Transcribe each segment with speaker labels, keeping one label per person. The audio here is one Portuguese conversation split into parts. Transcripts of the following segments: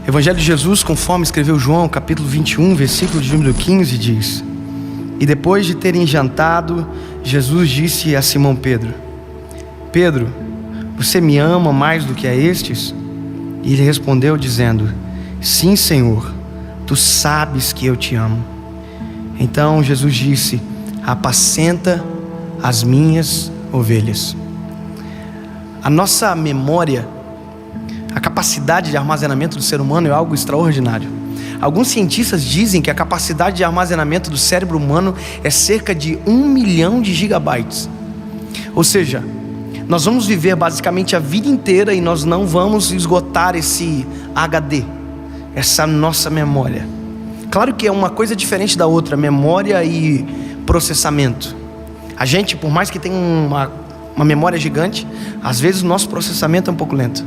Speaker 1: Evangelho de Jesus, conforme escreveu João, capítulo 21, versículo de número 15, diz: E depois de terem jantado, Jesus disse a Simão Pedro: Pedro, você me ama mais do que a estes? E ele respondeu dizendo: Sim, Senhor, tu sabes que eu te amo. Então Jesus disse: Apacenta as minhas ovelhas. A nossa memória, a capacidade de armazenamento do ser humano é algo extraordinário. Alguns cientistas dizem que a capacidade de armazenamento do cérebro humano é cerca de 1 milhão de gigabytes. Ou seja, nós vamos viver basicamente a vida inteira e nós não vamos esgotar esse HD, essa nossa memória. Claro que é uma coisa diferente da outra, memória e processamento. A gente, por mais que tenha uma memória gigante, às vezes o nosso processamento é um pouco lento.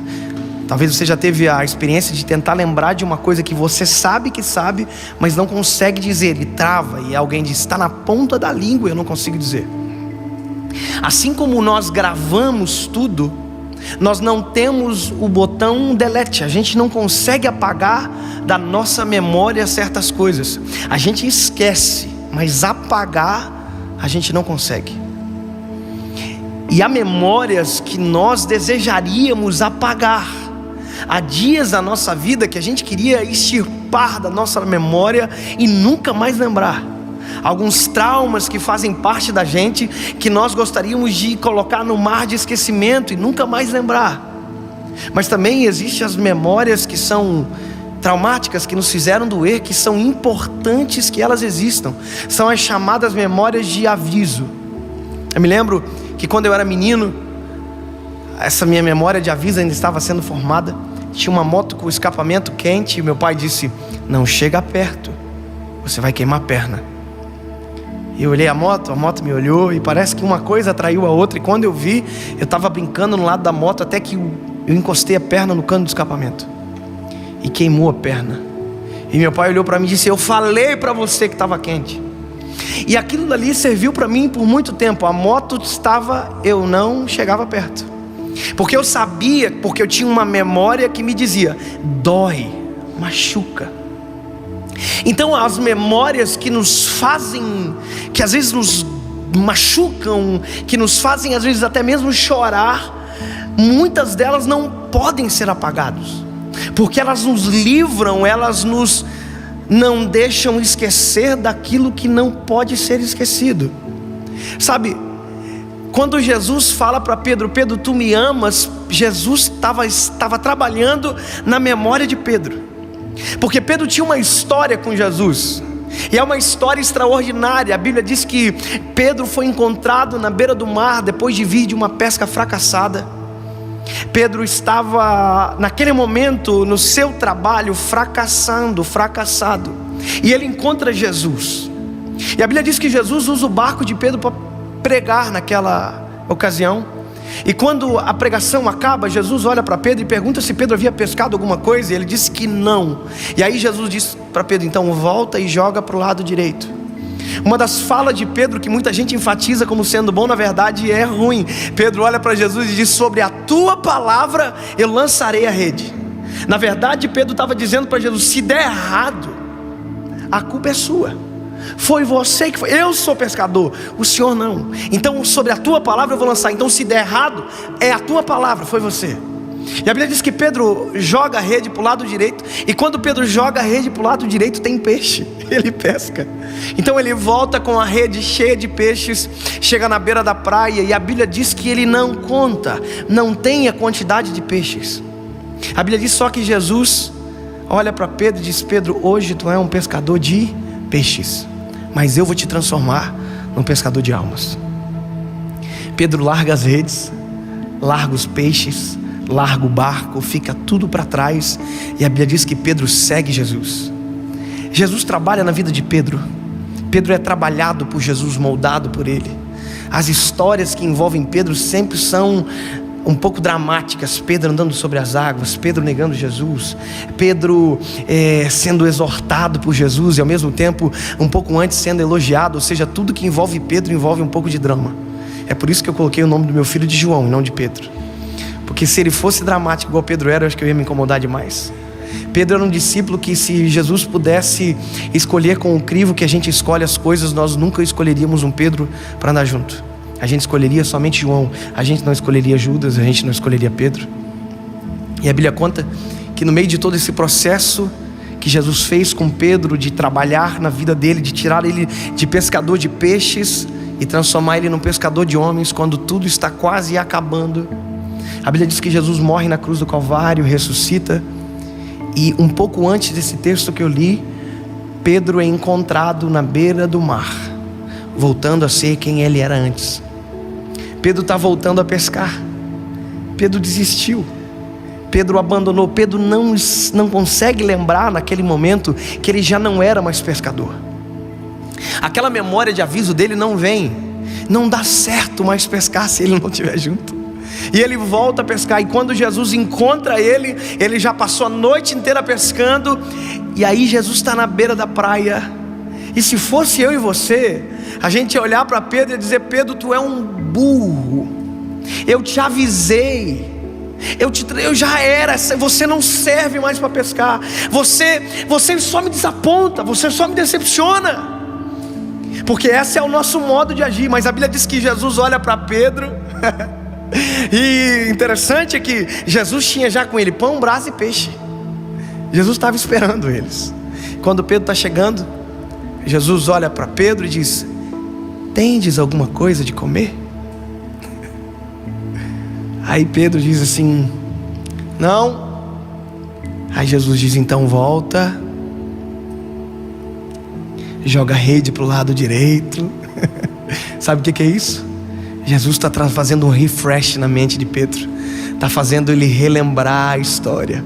Speaker 1: Talvez você já teve a experiência de tentar lembrar de uma coisa que você sabe que sabe, mas não consegue dizer, e trava, e alguém diz: está na ponta da língua e eu não consigo dizer. Assim como nós gravamos tudo, nós não temos o botão delete. A gente não consegue apagar da nossa memória certas coisas. A gente esquece, mas apagar a gente não consegue. E há memórias que nós desejaríamos apagar. Há dias da nossa vida que a gente queria extirpar da nossa memória e nunca mais lembrar. Alguns traumas que fazem parte da gente, que nós gostaríamos de colocar no mar de esquecimento e nunca mais lembrar. Mas também existem as memórias que são traumáticas, que nos fizeram doer, que são importantes que elas existam. São as chamadas memórias de aviso. Eu me lembro que quando eu era menino, essa minha memória de aviso ainda estava sendo formada. Tinha uma moto com escapamento quente e meu pai disse: não chega perto, você vai queimar a perna. E eu olhei a moto me olhou e parece que uma coisa atraiu a outra. E quando eu vi, eu estava brincando no lado da moto até que eu encostei a perna no cano do escapamento e queimou a perna. E meu pai olhou para mim e disse: eu falei para você que estava quente. E aquilo dali serviu para mim por muito tempo. A moto estava, eu não chegava perto, porque eu sabia, porque eu tinha uma memória que me dizia: dói, machuca. Então as memórias que nos fazem, que às vezes nos machucam, que nos fazem às vezes até mesmo chorar, muitas delas não podem ser apagadas, porque elas nos livram, elas nos não deixam esquecer daquilo que não pode ser esquecido. Sabe, quando Jesus fala para Pedro: Pedro, tu me amas, Jesus estava trabalhando na memória de Pedro, porque Pedro tinha uma história com Jesus, e é uma história extraordinária. A Bíblia diz que Pedro foi encontrado na beira do mar, depois de vir de uma pesca fracassada. Pedro estava naquele momento no seu trabalho fracassado, e ele encontra Jesus, e a Bíblia diz que Jesus usa o barco de Pedro para pregar naquela ocasião. E quando a pregação acaba, Jesus olha para Pedro e pergunta se Pedro havia pescado alguma coisa, e ele disse que não. E aí Jesus disse para Pedro: então volta e joga para o lado direito. Uma das falas de Pedro que muita gente enfatiza como sendo bom, na verdade é ruim. Pedro olha para Jesus e diz: sobre a tua palavra eu lançarei a rede. Na verdade Pedro estava dizendo para Jesus: se der errado, a culpa é sua. Foi você que foi, eu sou pescador, o Senhor não. Então sobre a tua palavra eu vou lançar. Então se der errado, é a tua palavra, foi você. E a Bíblia diz que Pedro joga a rede para o lado direito, e quando Pedro joga a rede para o lado direito tem peixe, ele pesca. Então ele volta com a rede cheia de peixes, chega na beira da praia, e a Bíblia diz que ele não conta, não tem a quantidade de peixes. A Bíblia diz só que Jesus olha para Pedro e diz: Pedro, hoje tu é um pescador de peixes, mas eu vou te transformar num pescador de almas. Pedro larga as redes, larga os peixes, larga o barco, fica tudo para trás, e a Bíblia diz que Pedro segue Jesus. Jesus trabalha na vida de Pedro. Pedro é trabalhado por Jesus, moldado por Ele. As histórias que envolvem Pedro sempre são um pouco dramáticas. Pedro andando sobre as águas, Pedro negando Jesus, Pedro sendo exortado por Jesus e ao mesmo tempo um pouco antes sendo elogiado. Ou seja, tudo que envolve Pedro envolve um pouco de drama. É por isso que eu coloquei o nome do meu filho de João e não de Pedro, Porque se ele fosse dramático igual Pedro era, eu acho que eu ia me incomodar demais. Pedro era um discípulo que, se Jesus pudesse escolher com o crivo que a gente escolhe as coisas, nós nunca escolheríamos um Pedro para andar junto. A gente escolheria somente João. A gente não escolheria Judas, a gente não escolheria Pedro. E a Bíblia conta que no meio de todo esse processo que Jesus fez com Pedro, de trabalhar na vida dele, de tirar ele de pescador de peixes e transformar ele num pescador de homens, quando tudo está quase acabando, a Bíblia diz que Jesus morre na cruz do Calvário, ressuscita. E um pouco antes desse texto que eu li, Pedro é encontrado na beira do mar, voltando a ser quem ele era antes. Pedro está voltando a pescar. Pedro desistiu. Pedro abandonou. Pedro não consegue lembrar naquele momento que ele já não era mais pescador. Aquela memória de aviso dele não vem. Não dá certo mais pescar se ele não estiver junto. E ele volta a pescar, e quando Jesus encontra ele, ele já passou a noite inteira pescando. E aí Jesus está na beira da praia. E se fosse eu e você, a gente ia olhar para Pedro e dizer: Pedro, tu é um burro. Eu te avisei. Eu já era. Você não serve mais para pescar. Você só me desaponta. Você só me decepciona. Porque esse é o nosso modo de agir. Mas a Bíblia diz que Jesus olha para Pedro e interessante é que Jesus tinha já com ele pão, brasa e peixe. Jesus estava esperando eles. Quando Pedro está chegando, Jesus olha para Pedro e diz: tendes alguma coisa de comer? Aí Pedro diz assim: não. Aí Jesus diz: então volta, joga a rede para o lado direito. Sabe o que é isso? Jesus está fazendo um refresh na mente de Pedro. Está fazendo ele relembrar a história.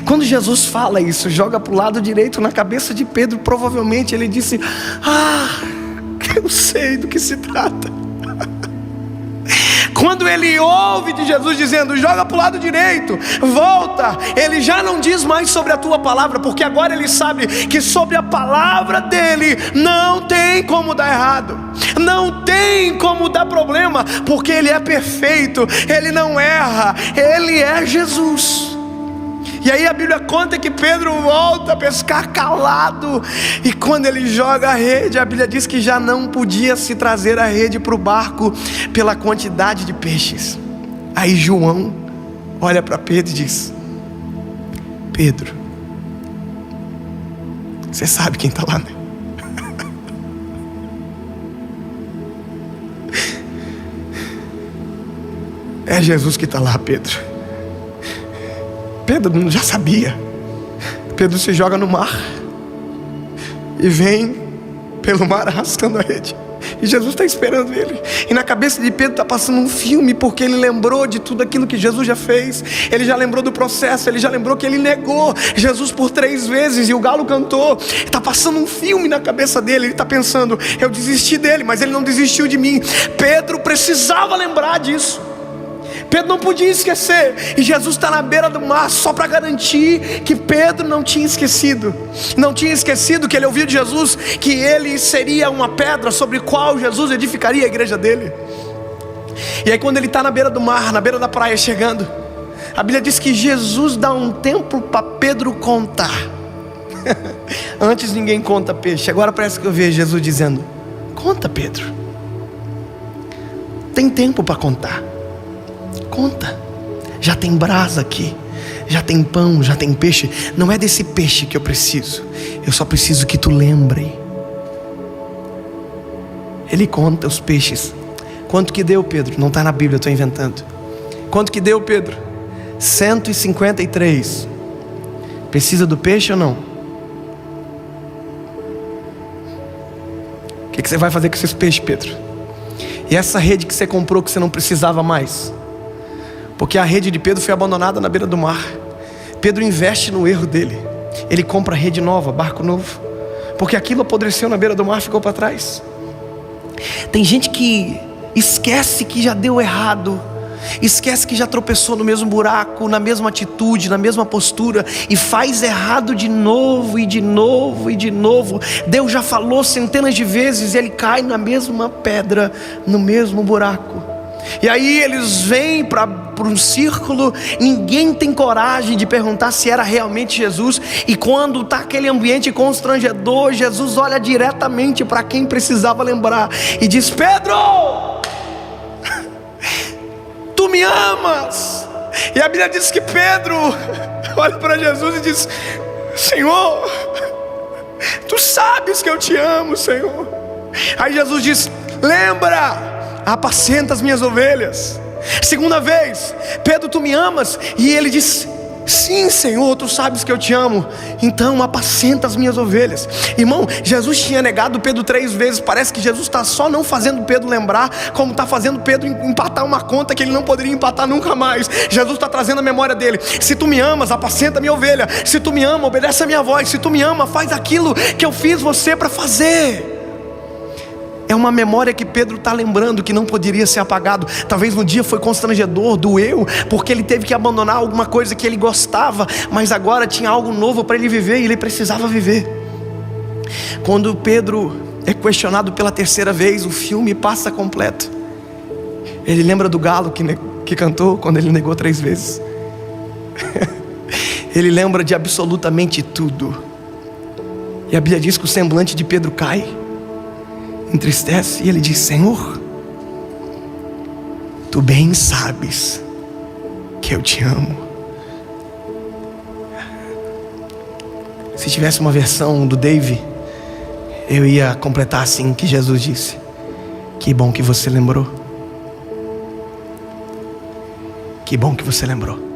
Speaker 1: Quando Jesus fala isso, joga para o lado direito, na cabeça de Pedro, provavelmente ele disse: eu sei do que se trata. Quando ele ouve de Jesus dizendo: joga para o lado direito, volta, ele já não diz mais sobre a tua palavra, porque agora ele sabe que sobre a palavra dele não tem como dar errado, não tem como dar problema, porque ele é perfeito, ele não erra, ele é Jesus. E aí a Bíblia conta que Pedro volta a pescar calado. E quando ele joga a rede, a Bíblia diz que já não podia se trazer a rede para o barco pela quantidade de peixes. Aí João olha para Pedro e diz: Pedro, você sabe quem está lá, né? É Jesus que está lá, Pedro. Pedro já sabia. Pedro se joga no mar e vem pelo mar arrastando a rede. E Jesus está esperando ele. E na cabeça de Pedro está passando um filme, porque ele lembrou de tudo aquilo que Jesus já fez. Ele já lembrou do processo. Ele já lembrou que ele negou Jesus por 3 vezes e o galo cantou. Está passando um filme na cabeça dele. Ele está pensando: eu desisti dele, mas ele não desistiu de mim. Pedro precisava lembrar disso. Pedro não podia esquecer. E Jesus está na beira do mar só para garantir que Pedro não tinha esquecido. Não tinha esquecido que ele ouviu de Jesus que ele seria uma pedra sobre qual Jesus edificaria a igreja dele. E aí quando ele está na beira do mar, na beira da praia chegando, a Bíblia diz que Jesus dá um tempo para Pedro contar. Antes ninguém conta peixe. Agora parece que eu vejo Jesus dizendo: conta, Pedro. Tem tempo para contar. Conta, já tem brasa aqui, já tem pão, já tem peixe. Não é desse peixe que eu preciso, eu só preciso que tu lembre. Ele conta os peixes. Quanto que deu, Pedro? Não está na Bíblia, eu estou inventando. Quanto que deu, Pedro? 153. Precisa do peixe ou não? O que você vai fazer com esses peixes, Pedro? E essa rede que você comprou que você não precisava mais? Porque a rede de Pedro foi abandonada na beira do mar. Pedro investe no erro dele. Ele compra rede nova, barco novo, porque aquilo apodreceu na beira do mar, ficou para trás. Tem gente que esquece que já deu errado, esquece que já tropeçou no mesmo buraco, na mesma atitude, na mesma postura, e faz errado de novo e de novo e de novo. Deus já falou centenas de vezes e ele cai na mesma pedra, no mesmo buraco. E aí eles vêm para um círculo, ninguém tem coragem de perguntar se era realmente Jesus. E quando está aquele ambiente constrangedor, Jesus olha diretamente para quem precisava lembrar e diz: Pedro, tu me amas? E a Bíblia diz que Pedro olha para Jesus e diz: Senhor, tu sabes que eu te amo, Senhor. Aí Jesus diz: lembra, apacenta as minhas ovelhas. Segunda vez: Pedro, tu me amas? E ele diz: sim, Senhor, tu sabes que eu te amo, então apacenta as minhas ovelhas. Irmão, Jesus tinha negado Pedro 3 vezes. Parece que Jesus está só não fazendo Pedro lembrar, como está fazendo Pedro empatar uma conta que ele não poderia empatar nunca mais. Jesus está trazendo a memória dele: se tu me amas, apacenta a minha ovelha. Se tu me ama, obedece a minha voz. Se tu me ama, faz aquilo que eu fiz você para fazer. É uma memória que Pedro está lembrando, que não poderia ser apagado. Talvez no dia foi constrangedor, doeu, porque ele teve que abandonar alguma coisa que ele gostava, mas agora tinha algo novo para ele viver e ele precisava viver. Quando Pedro é questionado pela 3ª vez, o filme passa completo. Ele lembra do galo que cantou quando ele negou 3 vezes. Ele lembra de absolutamente tudo. E a Bíblia diz que o semblante de Pedro cai, entristece, e ele diz: Senhor, tu bem sabes que eu te amo. Se tivesse uma versão do Dave, eu ia completar assim, que Jesus disse: que bom que você lembrou. Que bom que você lembrou.